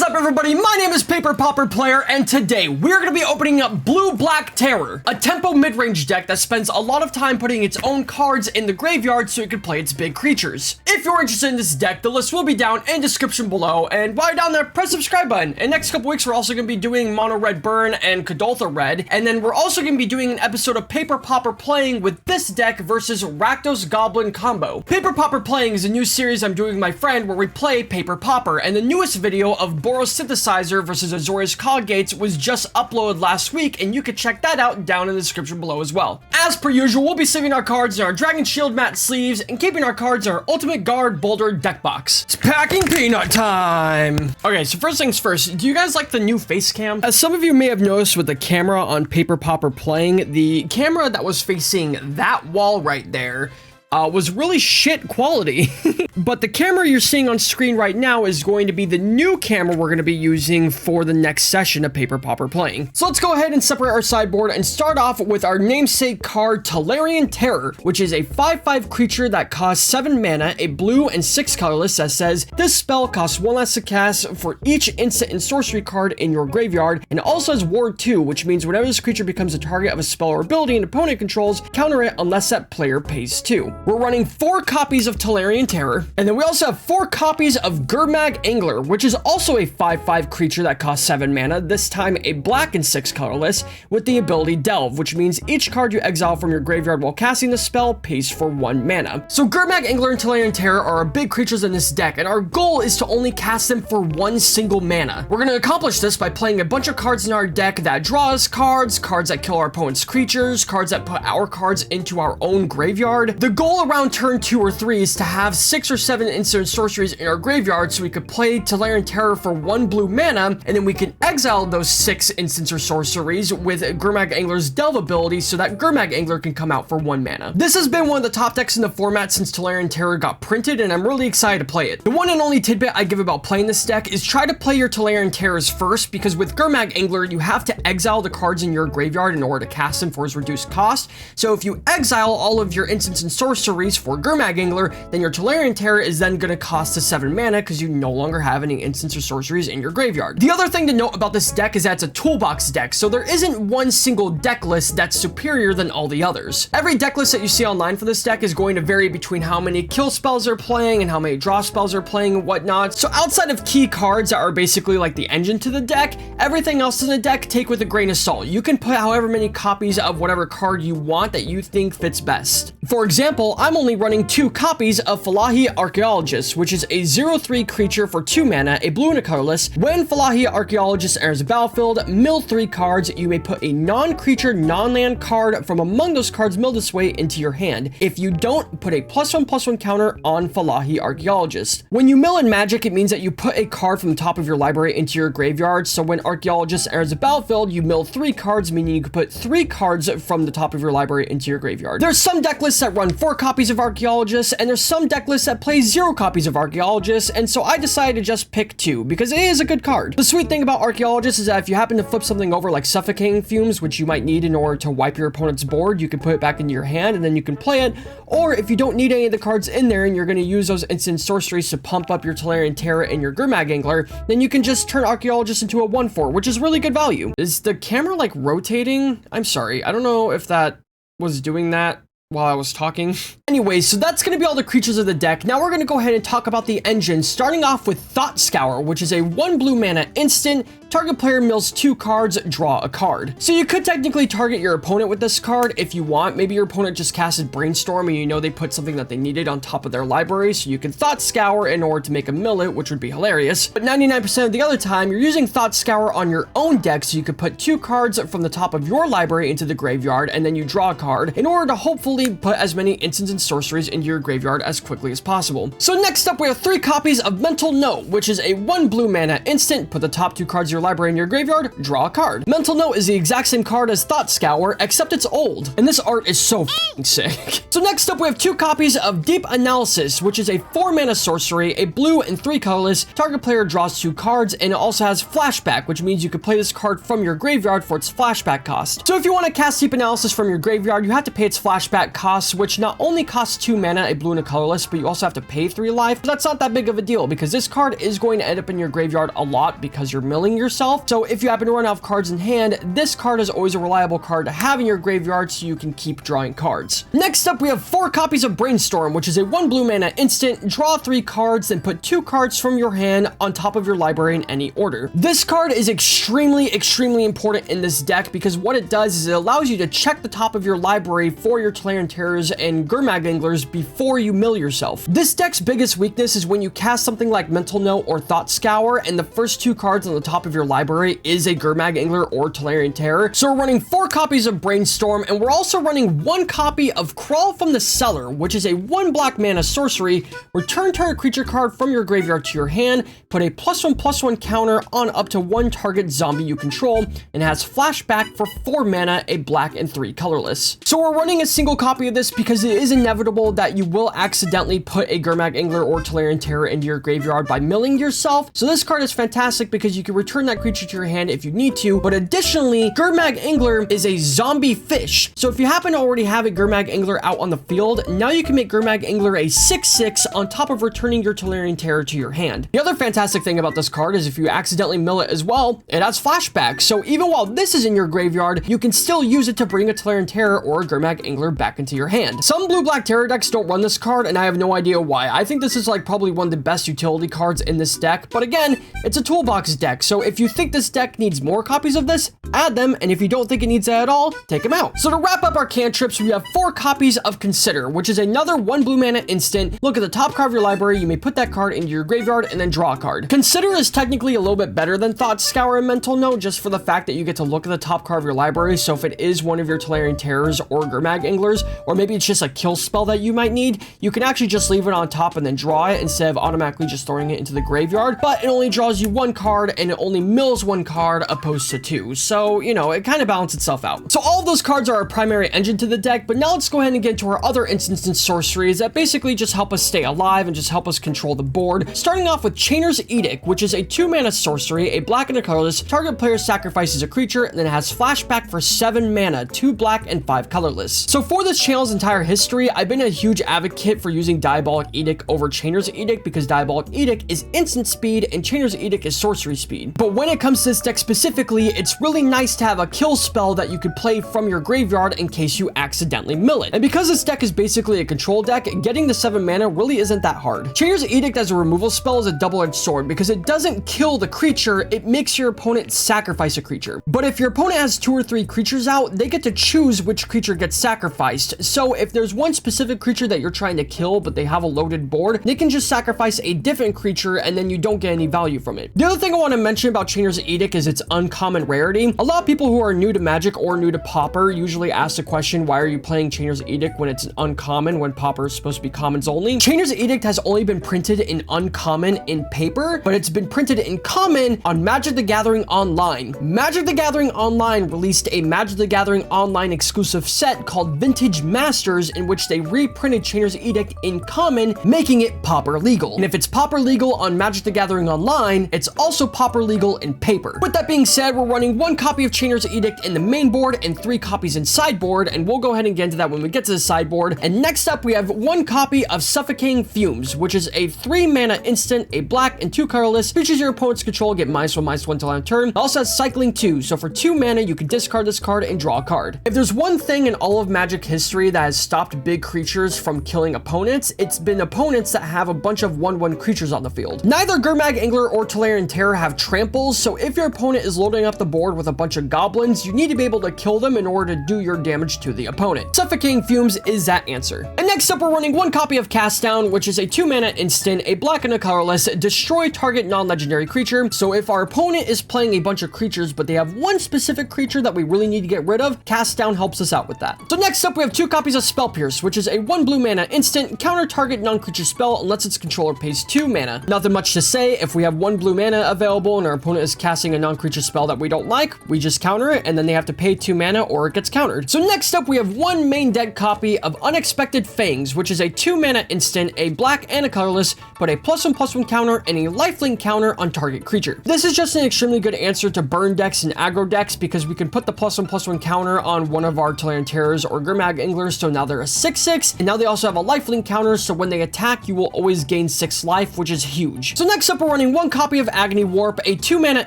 up, everybody? My name is Pauper Player, and today we're going to be opening up Blue-Black Terror, a tempo mid-range deck that spends a lot of time putting its own cards in the graveyard so it can play its big creatures. If you're interested in this deck, the list will be down in the description below, and while you're down there, press the subscribe button. In the next couple weeks, we're also going to be doing Mono Red Burn and kuldotha Red, and then we're also going to be doing an episode of Pauper playing with this deck versus Rakdos Goblin combo. Pauper playing is a new series I'm doing with my friend where we play Pauper, and the newest video of Boros Synthesizer versus Azorius Coggates was just uploaded last week, and you can check that out down in the description below as well. As per usual, we'll be saving our cards in our Dragon Shield matte sleeves and keeping our cards in our Ultimate Guard Boulder deck box. It's packing peanut time! Okay, so first things first, do you guys like the new face cam? As some of you may have noticed with the camera on Pauper playing, the camera that was facing that wall right there was really shit quality. But the camera you're seeing on screen right now is going to be the new camera we're going to be using for the next session of Pauper playing. So let's go ahead and separate our sideboard and start off with our namesake card, Tolarian Terror, which is a 5/5 creature that costs 7 mana, a blue and 6 colorless that says this spell costs 1 less to cast for each instant and sorcery card in your graveyard, and it also has Ward 2, which means whenever this creature becomes a target of a spell or ability an opponent controls, counter it unless that player pays 2. We're running 4 copies of Tolarian Terror, and then we also have 4 copies of Gurmag Angler, which is also a 5/5 creature that costs 7 mana, this time a black and 6 colorless, with the ability Delve, which means each card you exile from your graveyard while casting the spell pays for 1 mana. So Gurmag Angler and Tolarian Terror are our big creatures in this deck, and our goal is to only cast them for 1 single mana. We're going to accomplish this by playing a bunch of cards in our deck that draw us cards, cards that kill our opponent's creatures, cards that put our cards into our own graveyard. The goal around turn 2 or 3 is to have 6 or 7 instant sorceries in our graveyard so we could play Tolarian Terror for 1 blue mana, and then we can exile those 6 instants or sorceries with Gurmag Angler's Delve ability so that Gurmag Angler can come out for 1 mana. This has been one of the top decks in the format since Tolarian Terror got printed, and I'm really excited to play it. The one and only tidbit I give about playing this deck is try to play your Tolarian Terrors first, because with Gurmag Angler, you have to exile the cards in your graveyard in order to cast them for his reduced cost. So if you exile all of your instants and sorceries for Gurmag Angler, then your Tolarian Terror is then going to cost a 7 mana because you no longer have any instants or sorceries in your graveyard. The other thing to note about this deck is that it's a toolbox deck, so there isn't one single deck list that's superior than all the others. Every deck list that you see online for this deck is going to vary between how many kill spells they're playing and how many draw spells they're playing and whatnot. So outside of key cards that are basically like the engine to the deck, everything else in the deck take with a grain of salt. You can put however many copies of whatever card you want that you think fits best. For example, I'm only running 2 copies of Falahi Archaeologist, which is a 0/3 creature for 2 mana, a blue and a colorless. When Falahi Archaeologist enters the battlefield, mill 3 cards. You may put a non-creature, non-land card from among those cards milled this way into your hand. If you don't, put a +1/+1 counter on Falahi Archaeologist. When you mill in Magic, it means that you put a card from the top of your library into your graveyard, so when Archaeologist enters the battlefield, you mill 3 cards, meaning you could put 3 cards from the top of your library into your graveyard. There's some deck lists that run 4 copies of Archaeologist, and there's some deck lists that play 0 copies of Archaeologist, and so I decided to just pick 2 because it is a good card. The sweet thing about Archaeologist is that if you happen to flip something over like Suffocating Fumes, which you might need in order to wipe your opponent's board, you can put it back into your hand and then you can play it. Or if you don't need any of the cards in there and you're going to use those instant sorceries to pump up your Tolarian Terror and your Gurmag Angler, then you can just turn Archaeologist into a 1/4, which is really good value. Is the camera like rotating? I'm sorry, I don't know if that was doing that while I was talking. Anyway, so that's going to be all the creatures of the deck. Now we're going to go ahead and talk about the engine, starting off with Thought Scour, which is a 1 blue mana instant. Target player mills 2 cards, draw a card. So you could technically target your opponent with this card if you want. Maybe your opponent just casted Brainstorm and you know they put something that they needed on top of their library, so you can Thought Scour in order to make a mill it, which would be hilarious. But 99% of the other time, you're using Thought Scour on your own deck, so you could put 2 cards from the top of your library into the graveyard, and then you draw a card in order to hopefully put as many instants and sorceries into your graveyard as quickly as possible. So next up, we have 3 copies of Mental Note, which is a 1 blue mana instant. Put the top 2 cards of your library in your graveyard, draw a card. Mental Note is the exact same card as Thought Scour, except it's old, and this art is so f***ing sick. So next up, we have 2 copies of Deep Analysis, which is a 4 mana sorcery, a blue and 3 colorless. Target player draws 2 cards, and it also has Flashback, which means you could play this card from your graveyard for its flashback cost. So if you want to cast Deep Analysis from your graveyard, you have to pay its flashback black costs, which not only costs 2 mana, a blue and a colorless, but you also have to pay 3 life. But that's not that big of a deal because this card is going to end up in your graveyard a lot because you're milling yourself. So if you happen to run out of cards in hand, this card is always a reliable card to have in your graveyard so you can keep drawing cards. Next up, we have 4 copies of Brainstorm, which is a 1 blue mana instant, draw 3 cards, then put 2 cards from your hand on top of your library in any order. This card is extremely important in this deck because what it does is it allows you to check the top of your library for your Tolarian Terrors and Gurmag Anglers before you mill yourself. This deck's biggest weakness is when you cast something like Mental Note or Thought Scour and the first 2 cards on the top of your library is a Gurmag Angler or Tolarian Terror. So we're running 4 copies of Brainstorm, and we're also running 1 copy of Crawl from the Cellar, which is a 1 black mana sorcery. Return target creature card from your graveyard to your hand, put a +1/+1 counter on up to 1 target zombie you control, and has flashback for 4 mana, a black and 3 colorless. So we're running a single copy of this because it is inevitable that you will accidentally put a Gurmag Angler or Tolarian Terror into your graveyard by milling yourself. So this card is fantastic because you can return that creature to your hand if you need to, but additionally, Gurmag Angler is a zombie fish. So if you happen to already have a Gurmag Angler out on the field, now you can make Gurmag Angler a 6/6 on top of returning your Tolarian Terror to your hand. The other fantastic thing about this card is if you accidentally mill it as well, it has flashback. So even while this is in your graveyard, you can still use it to bring a Tolarian Terror or a Gurmag Angler back into your hand. Some blue-black Terror decks don't run this card, and I have no idea why. I think this is like probably one of the best utility cards in this deck, but again, it's a toolbox deck, so if you think this deck needs more copies of this, add them, and if you don't think it needs that at all, take them out. So to wrap up our cantrips, we have 4 copies of Consider, which is another 1 blue mana instant. Look at the top card of your library, you may put that card into your graveyard and then draw a card. Consider is technically a little bit better than Thought Scour and Mental Note, just for the fact that you get to look at the top card of your library, so if it is one of your Tolarian Terrors or Gurmag Anglers, or maybe it's just a kill spell that you might need, you can actually just leave it on top and then draw it instead of automatically just throwing it into the graveyard, but it only draws you 1 card and it only mills 1 card opposed to 2, so, you know, it kind of balances itself out. So all of those cards are our primary engine to the deck, but now let's go ahead and get into our other instants and sorceries that basically just help us stay alive and just help us control the board. Starting off with Chainer's Edict, which is a 2 mana sorcery, a black and a colorless. Target player sacrifices a creature and then it has flashback for 7 mana, 2 black and 5 colorless. So for this channel's entire history, I've been a huge advocate for using Diabolic Edict over Chainer's Edict because Diabolic Edict is instant speed and Chainer's Edict is sorcery speed. But when it comes to this deck specifically, it's really nice to have a kill spell that you could play from your graveyard in case you accidentally mill it. And because this deck is basically a control deck, getting the 7 mana really isn't that hard. Chainer's Edict as a removal spell is a double-edged sword because it doesn't kill the creature, it makes your opponent sacrifice a creature. But if your opponent has 2 or 3 creatures out, they get to choose which creature gets sacrificed. So if there's one specific creature that you're trying to kill but they have a loaded board, they can just sacrifice a different creature and then you don't get any value from it. The other thing I want to mention about Chainer's Edict is its uncommon rarity. A lot of people who are new to Magic or new to Pauper usually ask the question, why are you playing Chainer's Edict when it's an uncommon when Pauper is supposed to be commons only? Chainer's Edict has only been printed in uncommon in paper, but it's been printed in common on Magic the Gathering Online. Magic the Gathering Online released a Magic the Gathering Online exclusive set called Vintage Masters in which they reprinted Chainer's Edict in common, making it Pauper legal. And if it's Pauper legal on Magic the Gathering Online, it's also Pauper legal in paper. With that being said, we're running 1 copy of Chainer's Edict in the main board and 3 copies in sideboard, and we'll go ahead and get into that when we get to the sideboard. And next up, we have 1 copy of Suffocating Fumes, which is a 3 mana instant, a black and 2 colorless. Features your opponent's control, get -1/-1 till end turn. It also has Cycling 2, so for 2 mana, you can discard this card and draw a card. If there's one thing in all of Magic history that has stopped big creatures from killing opponents, it's been opponents that have a bunch of 1/1 creatures on the field. Neither Gurmag Angler or Tolarian Terror have tramples, so if your opponent is loading up the board with a bunch of goblins, you need to be able to kill them in order to do your damage to the opponent. Suffocating Fumes is that answer. And next up, we're running 1 copy of Cast Down, which is a 2 mana instant, a black and a colorless, destroy target non-legendary creature. So if our opponent is playing a bunch of creatures, but they have 1 specific creature that we really need to get rid of, Cast Down helps us out with that. So next up, we have 2 copies of Spell Pierce, which is a 1 blue mana instant, counter target non-creature spell unless its controller pays 2 mana. Nothing much to say. If we have 1 blue mana available and our opponent is casting a non-creature spell that we don't like, we just counter it and then they have to pay 2 mana or it gets countered. So next up, we have 1 main deck copy of Unexpected Fangs, which is a 2 mana instant, a black and a colorless, but a +1/+1 counter and a lifelink counter on target creature. This is just an extremely good answer to burn decks and aggro decks because we can put the +1/+1 counter on one of our Tolarian Terrors or Gurmag Gurmag Anglers, so now they're a 6/6, and now they also have a lifelink counter, so when they attack, you will always gain 6 life, which is huge. So next up, we're running 1 copy of Agony Warp, a 2-mana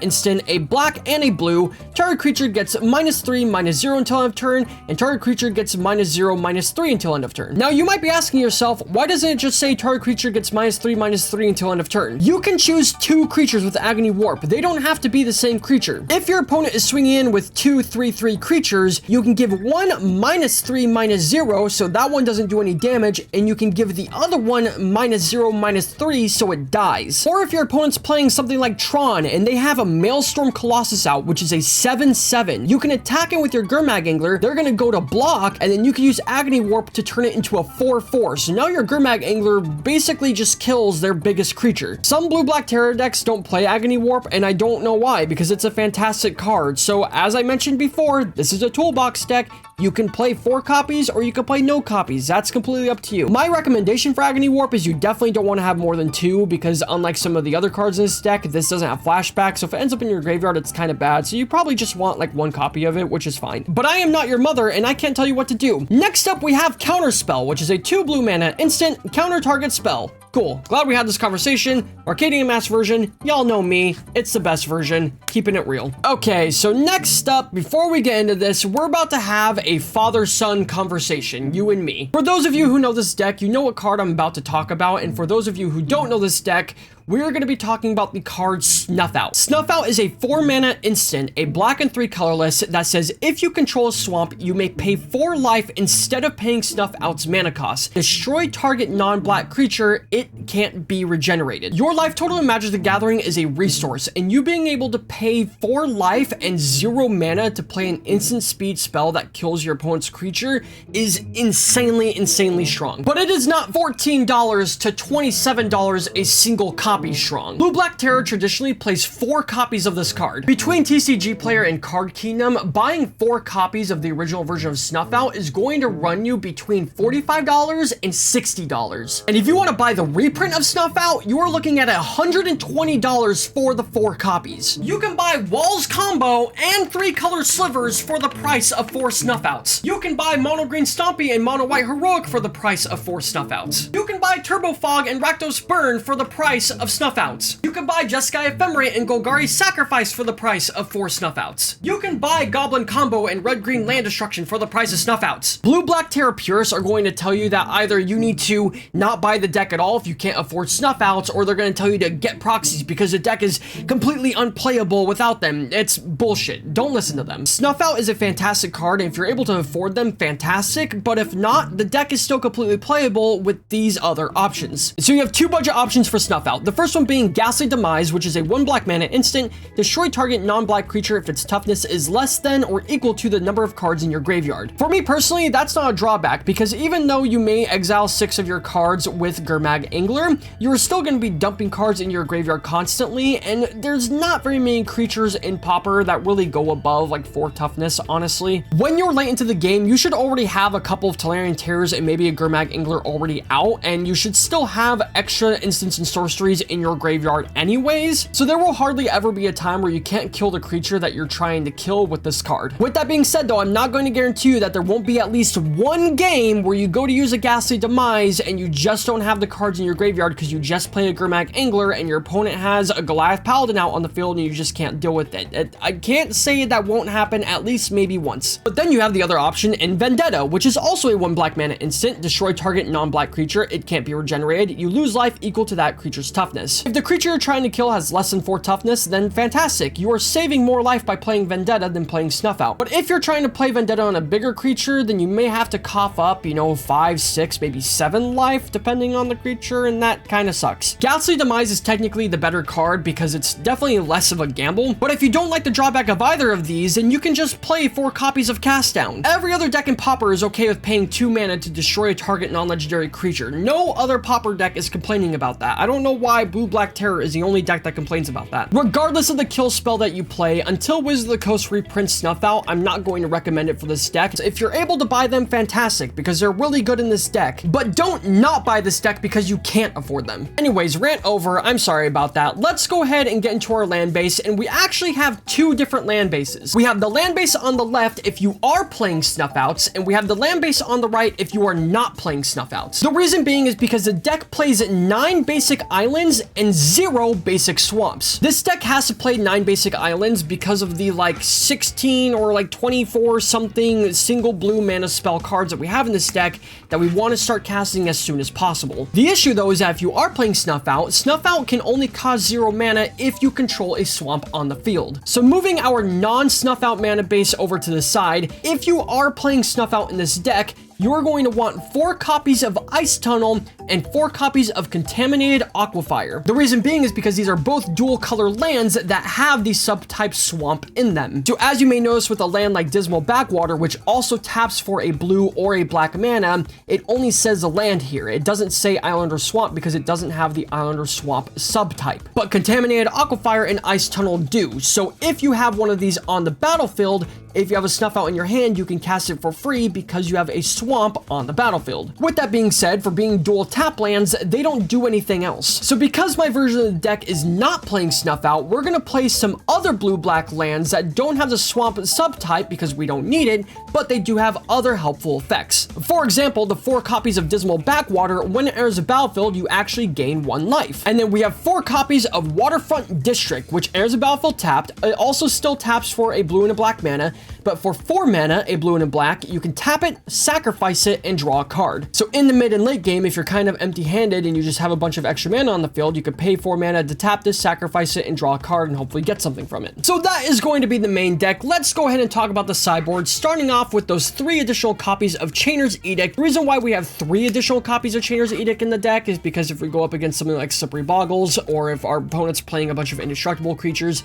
instant, a black and a blue. Target creature gets -3, -0 until end of turn, and target creature gets -0, -3 until end of turn. Now, you might be asking yourself, why doesn't it just say target creature gets -3, -3 until end of turn? You can choose 2 creatures with Agony Warp. They don't have to be the same creature. If your opponent is swinging in with 2 3/3 creatures, you can give one -3, -0, so that one doesn't do any damage, and you can give the other one -0, -3, so it dies. Or if your opponent's playing something like Tron, and they have a Maelstrom Colossus out, which is a 7/7, you can attack it with your Gurmag Angler, they're gonna go to block, and then you can use Agony Warp to turn it into a 4/4, so now your Gurmag Angler basically just kills their biggest creature. Some blue-black Terror decks don't play Agony Warp, and I don't know why, because it's a fantastic card. So as I mentioned before, this is a toolbox deck. You can play 4 copies or you can play no copies. That's completely up to you. My recommendation for Agony Warp is you definitely don't want to have more than 2, because unlike some of the other cards in this deck, this doesn't have flashback, so if it ends up in your graveyard, it's kind of bad. So you probably just want like 1 copy of it, which is fine. But I am not your mother, and I can't tell you what to do. Next up, we have Counterspell, which is a 2 blue mana instant counter target spell. Cool. Glad we had this conversation. Arcadian Mass version, y'all know me. It's the best version. Keeping it real. Okay, so next up, before we get into this, we're about to have a father-son conversation, you and me. For those of you who know this deck, you know what card I'm about to talk about, and for those of you who don't know this deck, we're going to be talking about the card Snuff Out. Snuff Out is a 4-mana instant, a black and 3 colorless, that says if you control a swamp, you may pay 4 life instead of paying Snuff Out's mana cost. Destroy target non-black creature, it can't be regenerated. Your life total in Magic the Gathering is a resource, and you being able to pay 4 life and 0 mana to play an instant speed spell that kills your opponent's creature is insanely strong. But it is not $14 to $27 a single copy strong. Blue-Black Terror traditionally plays 4 copies of this card. Between TCG Player and Card Kingdom, buying 4 copies of the original version of Snuff Out is going to run you between $45 and $60. And if you want to buy the reprint of Snuff Out, you are looking at $120 for the 4 copies. You can buy Walls Combo and 3 color slivers for the price of 4 Snuff Outs. You can buy Mono Green Stompy and Mono White Heroic for the price of 4 Snuff Outs. You can buy Turbo Fog and Rakdos Burn for the price of Snuff Outs. You can buy Jeskai Ephemerate and Golgari Sacrifice for the price of 4 Snuff Outs. You can buy Goblin Combo and Red-Green Land Destruction for the price of Snuff Outs. Blue-Black Terror purists are going to tell you that either you need to not buy the deck at all if you can't afford Snuff Outs, or they're going to tell you to get proxies because the deck is completely unplayable without them. It's bullshit. Don't listen to them. Snuff Out is a fantastic card, and if you're able to afford them, fantastic, but if not, the deck is still completely playable with these other options. So you have 2 budget options for Snuff Out. The first one being Ghastly Demise, which is a 1 black mana instant. Destroy target non-black creature if its toughness is less than or equal to the number of cards in your graveyard. For me personally, that's not a drawback, because even though you may exile 6 of your cards with Gurmag Angler, you're still going to be dumping cards in your graveyard constantly, and there's not very many creatures in Pauper that really go above like 4 toughness, honestly. When you're late into the game, you should already have a couple of Tolarian Terrors and maybe a Gurmag Angler already out, and you should still have extra instants and sorceries in your graveyard anyways, so there will hardly ever be a time where you can't kill the creature that you're trying to kill with this card. With that being said though, I'm not going to guarantee you that there won't be at least 1 game where you go to use a Ghastly Demise and you just don't have the cards in your graveyard because you just played a Gurmag Angler and your opponent has a Goliath Paladin out on the field and you just can't deal with it. I can't say that won't happen, at least maybe once. But then you have the other option in Vendetta, which is also a 1 black mana instant. Destroy target non-black creature, it can't be regenerated. You lose life equal to that creature's toughness. If the creature you're trying to kill has less than 4 toughness, then fantastic. You are saving more life by playing Vendetta than playing Snuff Out. But if you're trying to play Vendetta on a bigger creature, then you may have to cough up, 5, 6, maybe 7 life, depending on the creature, and that kind of sucks. Ghastly Demise is technically the better card because it's definitely less of a gamble, but if you don't like the drawback of either of these, then you can just play 4 copies of Cast Down. Every other deck in Pauper is okay with paying 2 mana to destroy a target non-legendary creature. No other Pauper deck is complaining about that. I don't know why why Blue-Black Terror is the only deck that complains about that. Regardless of the kill spell that you play, until Wizard of the Coast reprints Snuff Out, I'm not going to recommend it for this deck. So if you're able to buy them, fantastic, because they're really good in this deck, but don't not buy this deck because you can't afford them. Anyways, rant over, I'm sorry about that. Let's go ahead and get into our land base, and we actually have two different land bases. We have the land base on the left if you are playing Snuff Outs, and we have the land base on the right if you are not playing Snuff Outs. The reason being is because the deck plays 9 basic islands and 0 basic swamps. This deck has to play 9 basic islands because of the like 16 or like 24 something single blue mana spell cards that we have in this deck that we want to start casting as soon as possible. The issue though is that if you are playing Snuff Out can only cost 0 mana if you control a swamp on the field. So moving our non-Snuff Out mana base over to the side, if you are playing Snuff Out in this deck, you're going to want 4 copies of Ice Tunnel and 4 copies of Contaminated Aquifer. The reason being is because these are both dual color lands that have the subtype swamp in them. So as you may notice with a land like Dismal Backwater, which also taps for a blue or a black mana, it only says the land here. It doesn't say island or swamp because it doesn't have the island or swamp subtype. But Contaminated Aquifer and Ice Tunnel do. So if you have one of these on the battlefield, if you have a Snuff Out in your hand, you can cast it for free because you have a swamp on the battlefield. With that being said, for being dual tap lands, they don't do anything else. So because my version of the deck is not playing Snuff Out, we're gonna play some other blue-black lands that don't have the swamp subtype because we don't need it, but they do have other helpful effects. For example, the 4 copies of Dismal Backwater, when it enters the battlefield, you actually gain 1 life. And then we have 4 copies of Waterfront District, which enters the battlefield tapped. It also still taps for a blue and a black mana, but for 4 mana, a blue and a black, you can tap it, sacrifice it, and draw a card. So in the mid and late game, if you're kind of empty-handed and you just have a bunch of extra mana on the field, you could pay 4 mana to tap this, sacrifice it, and draw a card and hopefully get something from it. So that is going to be the main deck. Let's go ahead and talk about the sideboard, starting off with those 3 additional copies of Chainer's Edict. The reason why we have 3 additional copies of Chainer's Edict in the deck is because if we go up against something like Slippery Boggles, or if our opponent's playing a bunch of indestructible creatures,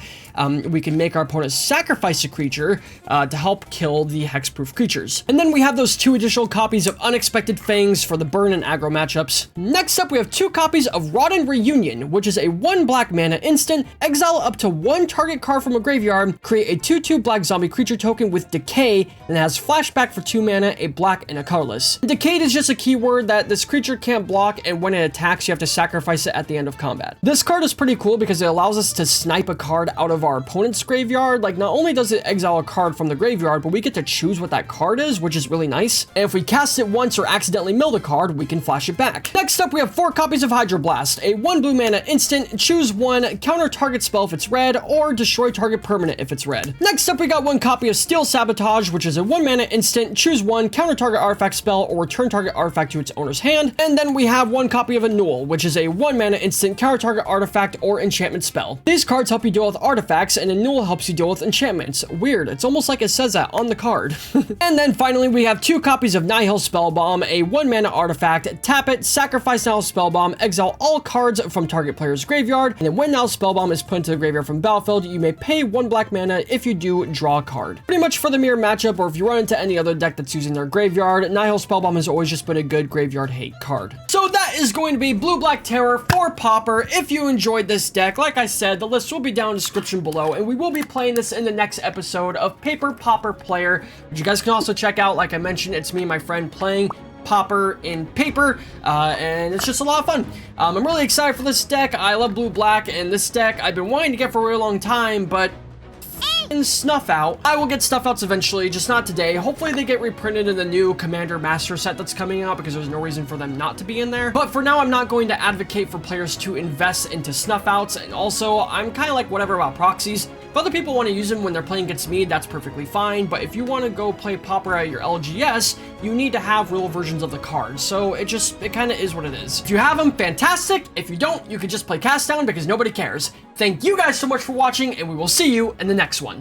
we can make our opponent sacrifice a creature to help kill the hexproof creatures. And then we have those 2 additional copies of Unexpected Fangs for the burn and aggro matchups. Next up, we have 2 copies of Rotten Reunion, which is a 1 black mana instant, exile up to 1 target card from a graveyard, create a 2/2 black zombie creature token with Decay, and it has flashback for 2 mana, a black and a colorless. Decayed is just a keyword that this creature can't block, and when it attacks, you have to sacrifice it at the end of combat. This card is pretty cool because it allows us to snipe a card out of our opponent's graveyard. Like, not only does it exile a card from the graveyard, but we get to choose what that card is, which is really nice. And if we cast it once or accidentally mill the card, we can flash it back. Next up, we have 4 copies of Hydroblast, a 1 blue mana instant, choose 1, counter target spell if it's red, or destroy target permanent if it's red. Next up, we got 1 copy of Steel Sabotage, which is a 1 mana instant, choose 1, counter target artifact spell, or return target artifact to its owner's hand. And then we have 1 copy of Annul, which is a 1 mana instant, counter target artifact or enchantment spell. These cards help you deal with artifacts, and Annul helps you deal with enchantments. Weird, it's almost like it says that on the card. And then finally, we have 2 copies of Nihil Spellbomb, a 1 mana artifact, tap it, sacrifice Nihil Spellbomb, exile all cards from target player's graveyard, and then when Nihil Spellbomb is put into the graveyard from battlefield, you may pay 1 black mana. If you do, draw a card. Pretty much for the mirror matchup, or if you run into any other deck that's using their graveyard, Nihil Spellbomb has always just been a good graveyard hate card. So that is going to be Blue-Black Terror for Pauper. If you enjoyed this deck, like I said, the list will be down in the description below, and we will be playing this in the next episode of Paper Pauper Player, which you guys can also check out. Like I mentioned, it's me and my friend playing Pauper in Paper, and it's just a lot of fun. I'm really excited for this deck. I love blue-black, and this deck I've been wanting to get for a really long time, but Snuff Out. I will get Snuff Outs eventually, just not today. Hopefully they get reprinted in the new Commander Master set that's coming out, because there's no reason for them not to be in there. But for now, I'm not going to advocate for players to invest into Snuff Outs, and also, I'm kind of like whatever about proxies. If other people want to use them when they're playing against me, that's perfectly fine, but if you want to go play Pauper at your LGS, you need to have real versions of the cards, so it kind of is what it is. If you have them, fantastic. If you don't, you can just play Cast Down because nobody cares. Thank you guys so much for watching, and we will see you in the next one.